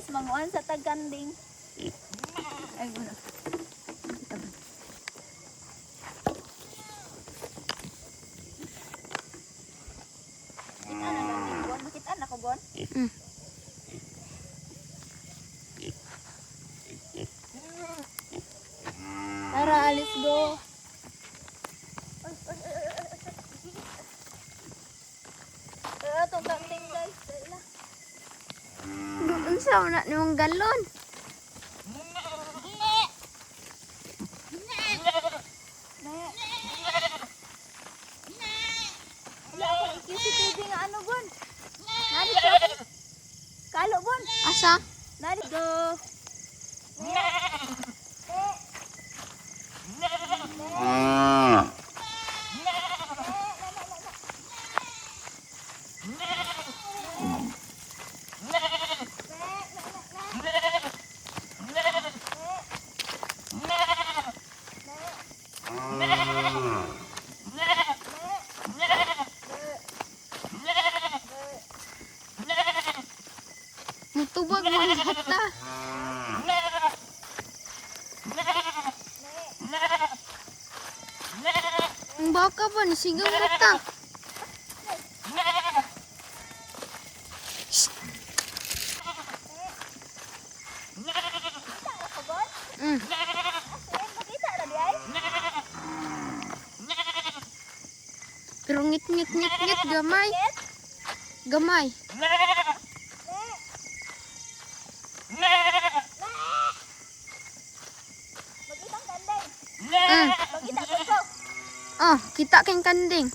guys, manguan sa tagkanding. Ay, wala. Kita na kanding, Bon. Makita na ko, Bon. Tara, let's go. Itong kanding, guys. Doon sa una nimong galon. Wala ako ikisi nga ano, Bon. Nari ko. Kalo, Bon. Asa? Nari go. Mutubag mo hata. Ang baka ba nasigaw hata. Pero ngit gamay. Gamay. Oh, kita kang kanding.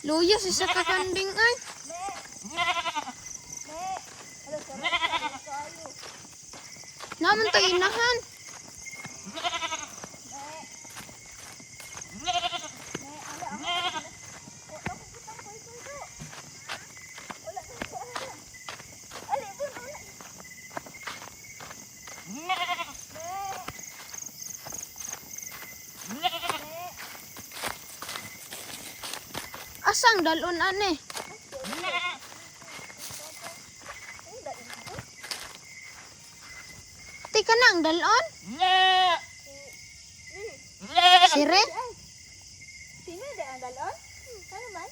Luyas isa ka kanding ay. Naman to inahan. Asang dalon ane? Tika na ang dalon? Sire? Sino di ang galon? Ano man?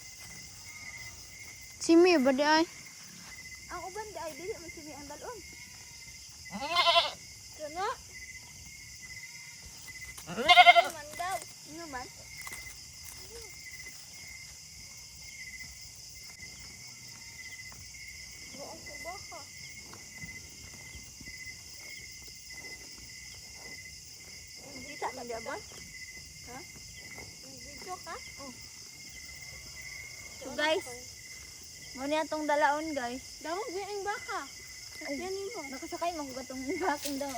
Simi ba di ay? Ang uban di ay dili man sini ang galon. Ano? Ano man daw? Ano man? Buong ko baka. Kita man di ba? Ha? Video ka? Oh. So guys, muna itong dalaon guys. Dawag di ang baka. Yan mo. Nakasakay mo ko itong baking daw.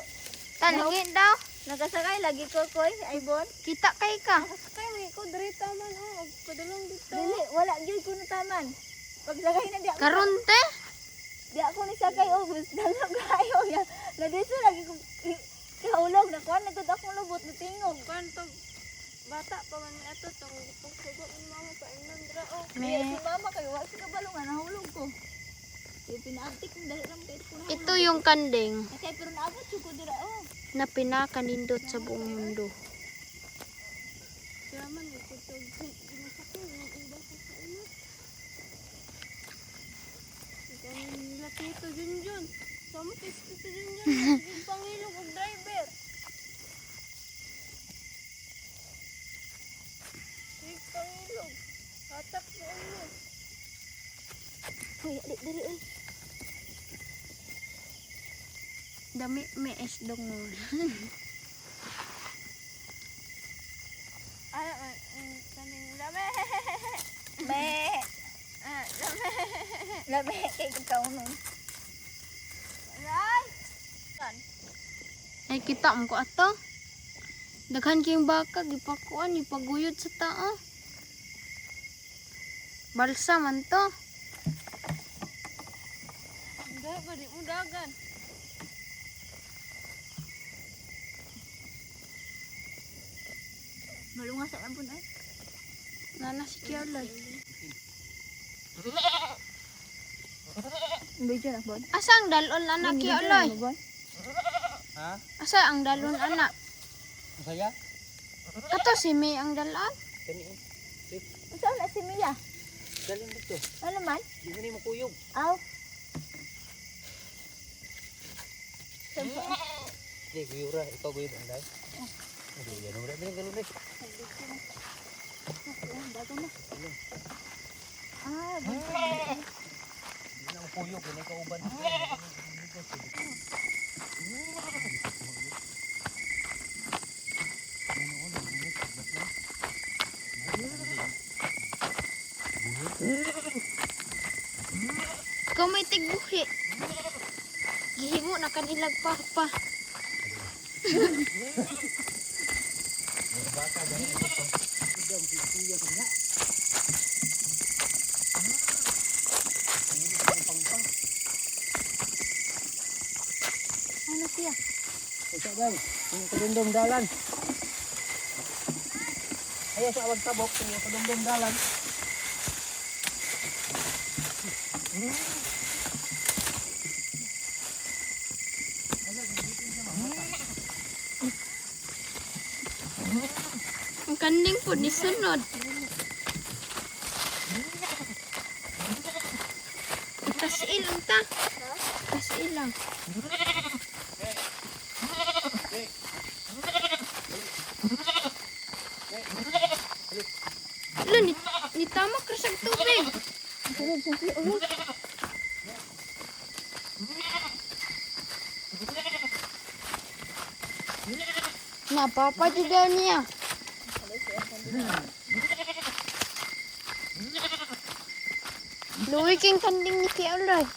Tanungin daw. Nakasakay lagi ko koy, ay Bon. Kita kay ka. Nakasakay mo ko direta man oh, padulong dito. Dili, wala gyud ko nataman. Pagsakay na di ako. Karonte? Di ako ni sakay oh, dalag kayo ya. Na dito lagi ko kahulog na kuan nagud akong lubot na tingog. Kanto bata pa man ato tong pagsugo ni mama pa inon dra oh. May si mama kay wa sa kabalungan nahulog ko. Yung pinaabtik ng dahil lang kahit ko nahulog. Ito yung kanding Kaya pero naabot ko dira oh. na pinakanindot sa buong mundo. Salaman ko to ginasakay ng iba sa iyo. Ikaw laki ito Junjun. Sama test ito Junjun. Yung pangilog og driver. Yung pangilog. Hatap mo ulo. Hoy, adik diri eh. Dami may esdong mo. Ay, kaning lame. Me. Lame. Lame kay ikaw nun. Ay. Ay kita mo ko ato. Daghan kayong baka gipakuan ipaguyod sa tao. Balsa man to. Hindi ba di mo dagan? Malungas sa ambon ay. Nana si Kioloy. Medyo na bon. Asa ang dalon anak Kioloy? Ha? Asa ang dalon anak? Masaya? Kato si May ang dalon. Kani. Saan na si Mia? Dalan dito. Ano man? Di mo ni makuyog. Aw. Sampo. Di guyura, ikaw guyod anday. Hindi yan ora din galon dai. Bago na. Ah, bago. Di na makuyog, ni ka uban. Ikaw may tigbuhi. Gihimo na kanilag pa. Ano siya? Usa dai, yung kadumdum dalan. Ayo sa awag tabok, yung kadumdum dalan. Ang kanding po ni sunod. Tas ilang ta. Tas ilang. Ala, ni tama krasag tubig. Sarap sa si ulo. Napapa juga niya. Luwi king kanding ni Kioloy.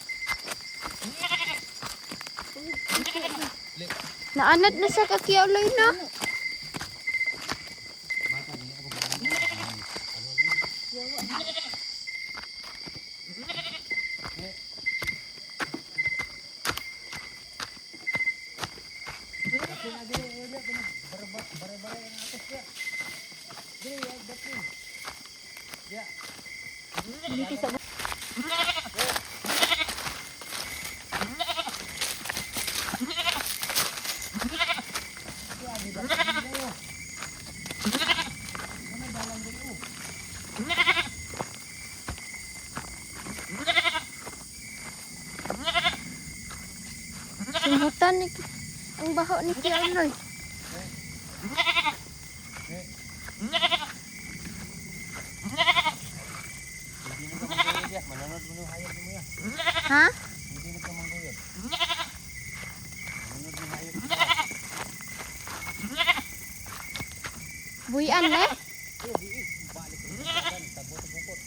Naanad na siya ka Kioloy na. Dito sa Sumutan ni ang baho ni Kioloy. Hindi na ka mangguyod ya, manunod mo yung hayop mo ya. Ha? Hindi na ka mangguyod. Manunod mo yung hayop mo. Buyan eh. Oh, di balik ko dalan, tabot-bukot.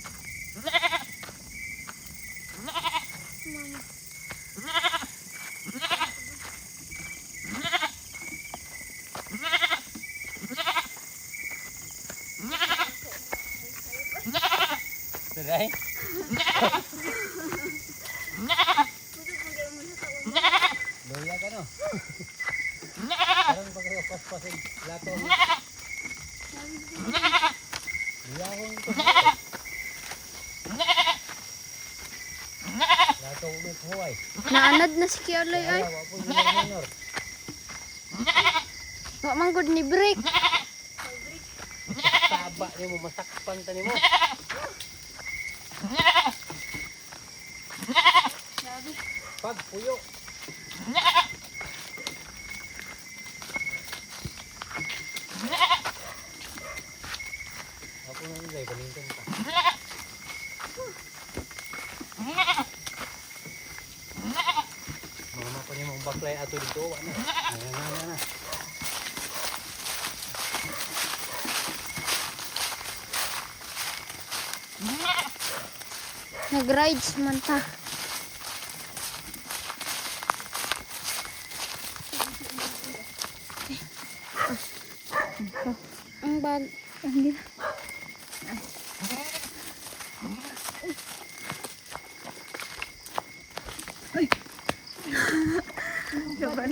Serai? Loya ka no? Parang pag pas-pasin lato mo. Liyahon ko. Lato mo may huway. Naanad na si Kioloy ay. Wala po yung minor. Wa man gud ni break. Taba niyo mo, masakpan tani mo. Pag puyo. Ako na nilay, balingkan ka. Mama pa niya mong baklay ato dito. Wala na. Nag-rides man ta. Ang bag. Hindi. Ay. Sabar.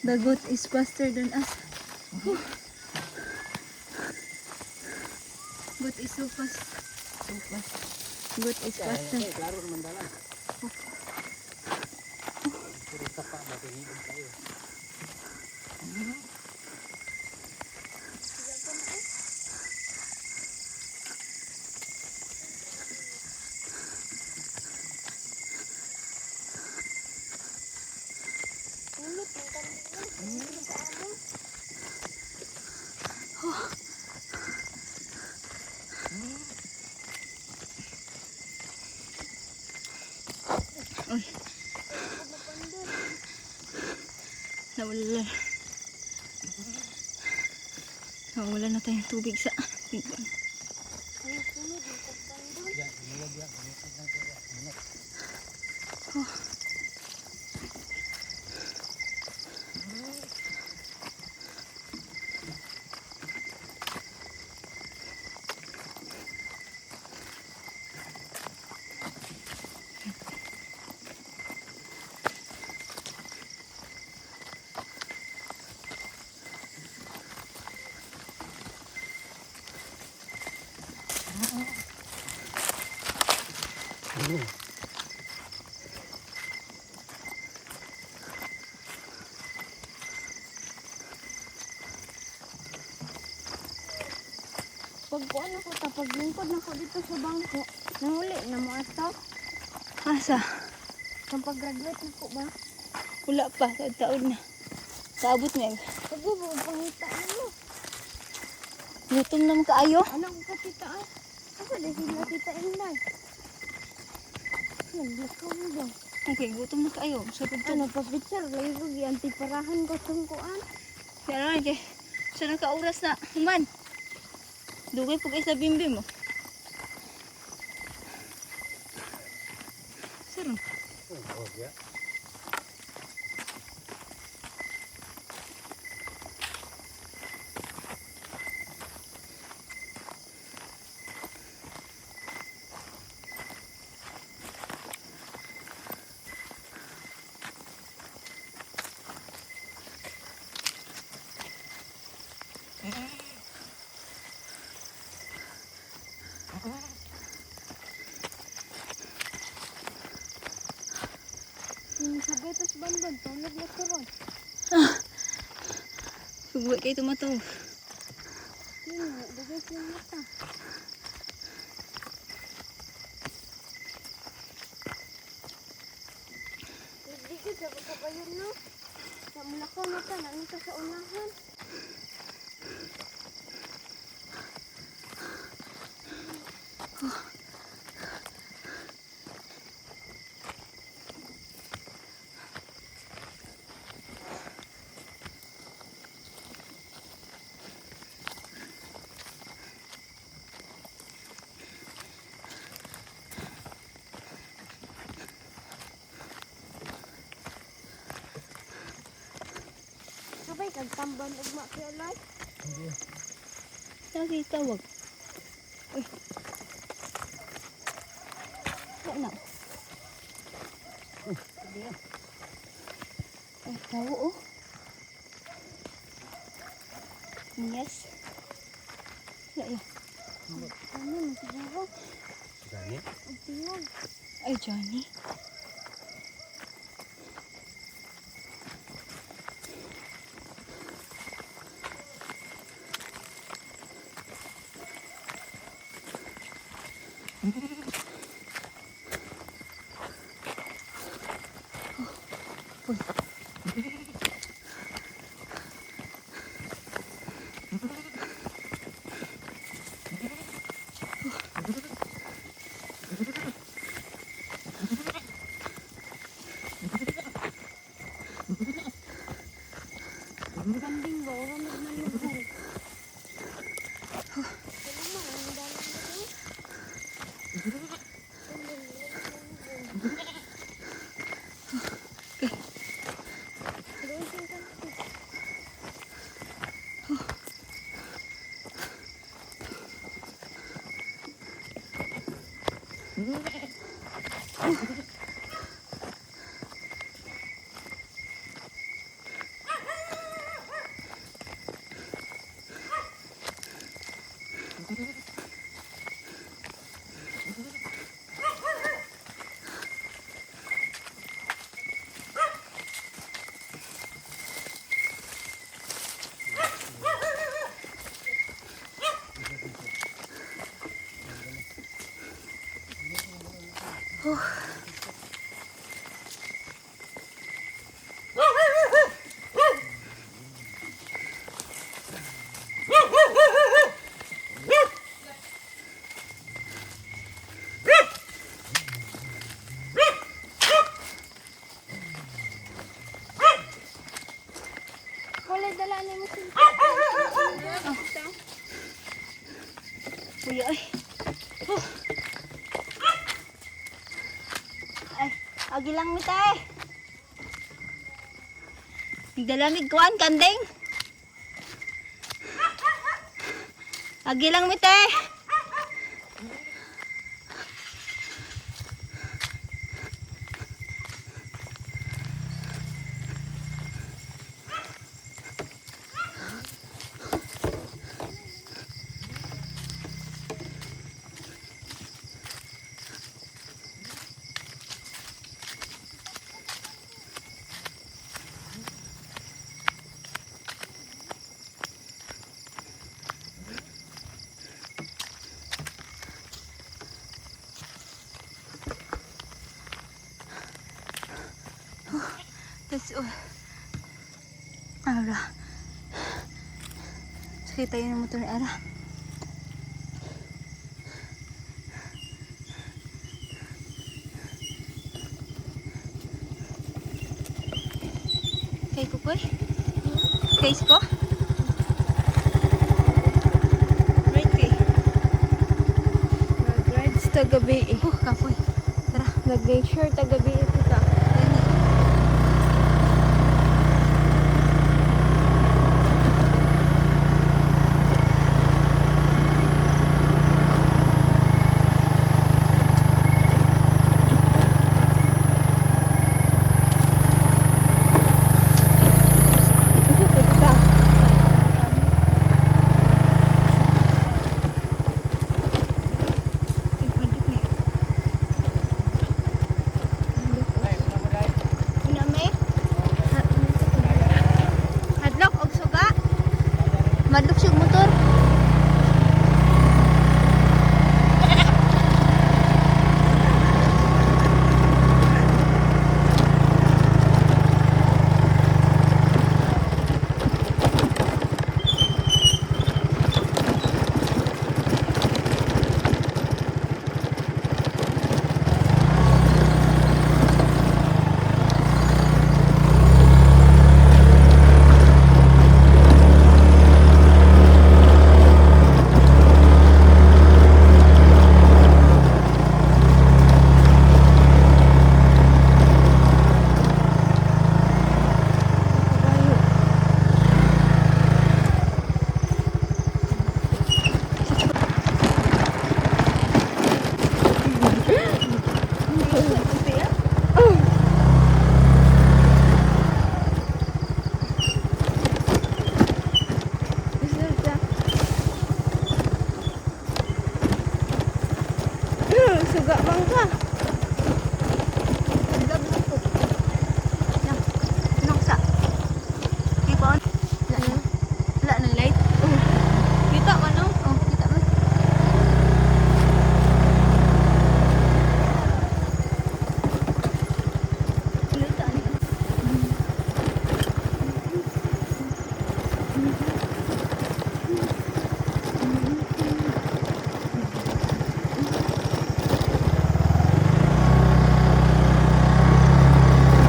The goat is faster than us. Whew. Goat is so fast. So fast. Goat is faster. Klaro naman dalan. Pero tapa matihilog tayo. Uy. Nawala. Nawala na tayong tubig sa tingkon. Yan, ilag yan. Ilag lang kaya. Ingat. Oh. Ano? Pag kuan ako ta, pag lingkod na ko dito sa bangko, nahuli na mo ato. Asa? Kung pag-graduate na ko ba? Wala pa. Taon na. Kaabot na yun. Pag mo pangita mo. Gutom naman kaayo. Ano ko katita ah? Ako na sila tita Inday. Naglakaw mo ba? Okay, gutom na kaayo. Sarap to. Ano pa picture? Lagi ko antiparahan ko tungkuan. Kaya naman, kaya siya nakauras na. Human. Dugay po kayo sa bimbim mo. Sarap. Oh, ya. Sa betas bandon, tulog na turon. Huwag kayo tumatawag. Yun nga, dugay siya mata. Hindi ka sa kabayan no? Sa mulakaw na ta, nangita sa unahan. Sabay kag tamban ugma kay alay. Lagi tawag. Uy. Wala na. Ay, tawo oh. Yes. Wala yan. Ano siguro? Gani? Ang tingog. Ay, Johnny. Kambing ba? Wala magmaluhay. Wala dala ni mo. Kuya, ay. Ay, agi lang mi tay. Dalamig kuan kanding. Agi lang mi tay. Tapos, Ara. Sakit tayo ng motor ni Ara. Kay Kukoy? Kay Isko? Right kay? Nag-rides ta gabi eh. Kapoy. Tara. Nag-nature ta gabi eh tita. Madlok siya motor. Suga bangka. Noksa. Ipon. Wala na light. Kita ka no? Oh, kita mo. Kita niya.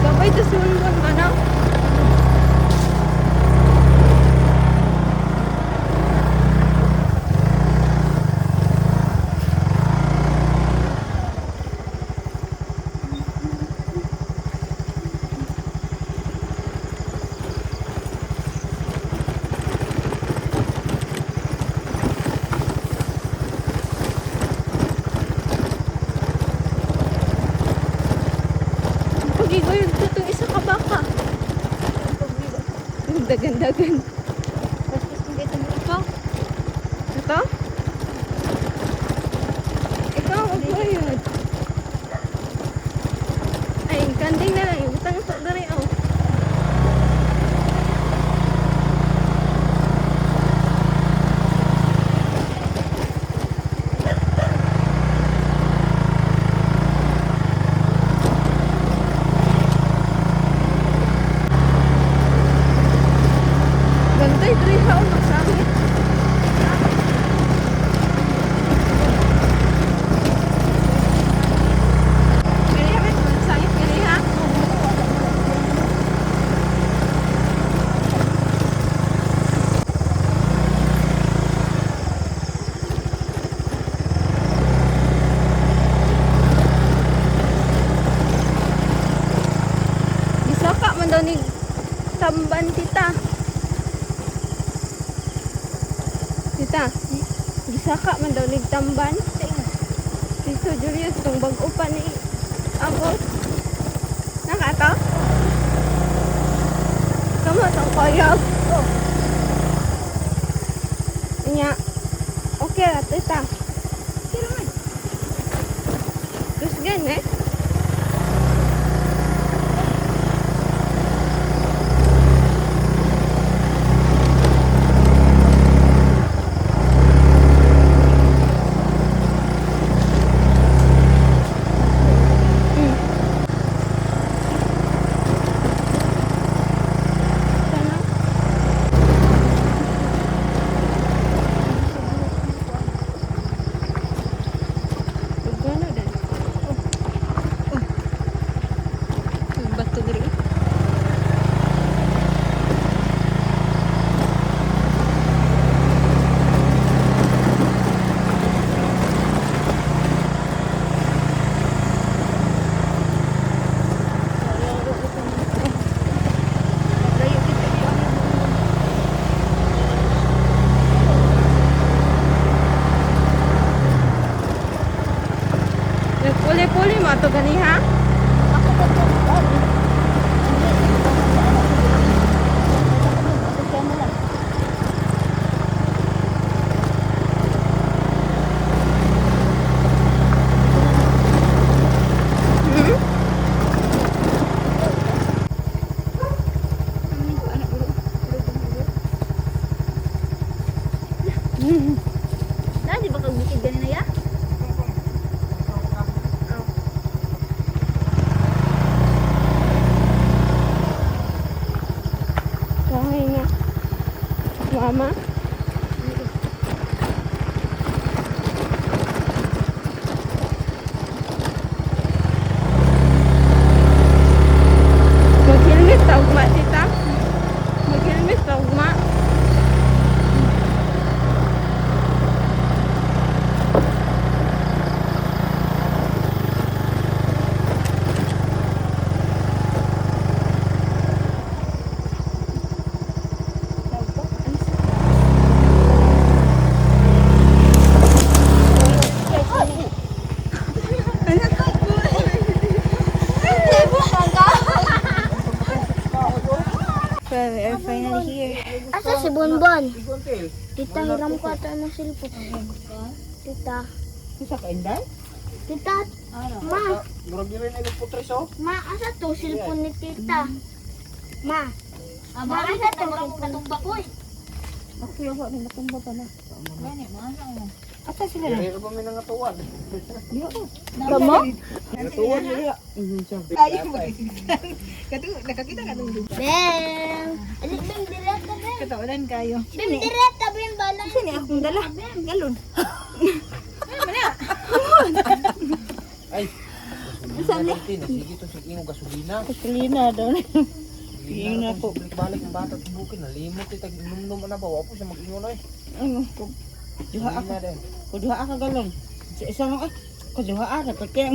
Gabay ta sungon mana? Pagigoy ito isa ka baka. Dagan-dagan. Tapos kung dito mo ikaw. Ito? Ikaw, magbayad. Ay, kanding na lang. Utang ito na rin. Oh. Ay, diri sa magsami. Kaya rin, magsangit kini ha. Gisaka man daw ni tamban tita. Tita, gisaka man daw ni tamban. Tito Julius, tong bag-o pa ni Agos. Nakato? Kamu tong koyog. Inya. Okay lah, tita. Kira man. Terus gan eh? Batu diri. Puli-puli mo ato gani ha? Nanti bakal bikin ganin na ya? Kahay nga. Mama. Mag-helmet ta ugma tita. Mag-helmet ta ugma. We are finally here. Asa si Bonbon? Tita, hiram ko ato ng cellphone. Tita. Isa ka inday? Tita, ma. Murag diri na yung putres oh. Ma, asa to cellphone ni tita? Ma. Ma, asa to cellphone? Okay, ako na natumba pa na. Asa sila na? Diri pa mi nang atuwan. Kamo? Atuwan diri. Ayaw mo Katu nakakita ka nung lupa. Beng. Alik beng direct ka beng. Katawanan kayo. Beng direct ka beng balang. Sini akong dala. Galon. Ay. Saan ni? Sige to sige mo gasolina. Gasolina daw. Tingin na po. Balik ang bata sa bukid nalimot itag inom na ba wapo siya mag-ingon oy. Duha ako. Na din. Kuduha ka galon. Sa isa mo kuduha na pati